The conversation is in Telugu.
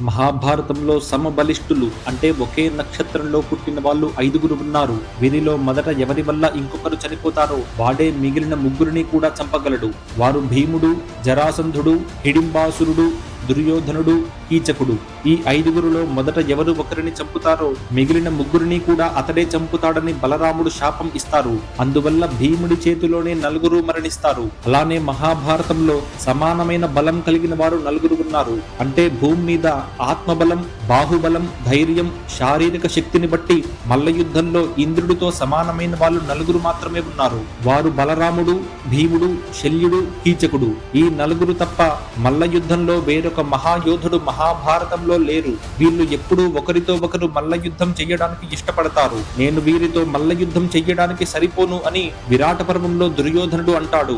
మహాభారతంలో సమబలిష్ఠులు అంటే ఒకే నక్షత్రంలో పుట్టిన వాళ్ళు 5గురు ఉన్నారు. వీరిలో మొదట ఎవరి వల్ల ఇంకొకరు చనిపోతారో వాడే మిగిలిన ముగ్గురిని కూడా చంపగలడు. వారు భీముడు, జరాసంధుడు, హిడింబాసురుడు, దుర్యోధనుడు, కీచకుడు. ఈ 5గురులో మొదట ఎవరు ఒకరిని చంపుతారో మిగిలిన ముగ్గురిని కూడా అతడే చంపుతాడని బలరాముడు శాపం ఇస్తారు. అందువల్ల భీముడి చేతిలోనే 4గురు మరణిస్తారు. అలానే మహాభారతంలో సమానమైన బలం కలిగిన వారు 4గురు ఉన్నారు. అంటే భూమి మీద ఆత్మబలం, బాహుబలం, ధైర్యం, శారీరక శక్తిని బట్టి మల్ల యుద్ధంలో ఇంద్రుడితో సమానమైన వాళ్ళు 4గురు మాత్రమే ఉన్నారు. వారు బలరాముడు, భీముడు, శల్యుడు, కీచకుడు. ఈ 4గురు తప్ప మల్ల యుద్ధంలో వేరొక మహాయోధుడు మహాభారతంలో లేరు. వీళ్ళు ఎప్పుడూ ఒకరితో ఒకరు మల్ల యుద్ధం చెయ్యడానికి ఇష్టపడతారు. నేను వీరితో మల్ల యుద్ధం చెయ్యడానికి సరిపోను అని విరాట పర్వంలో దుర్యోధనుడు అంటాడు.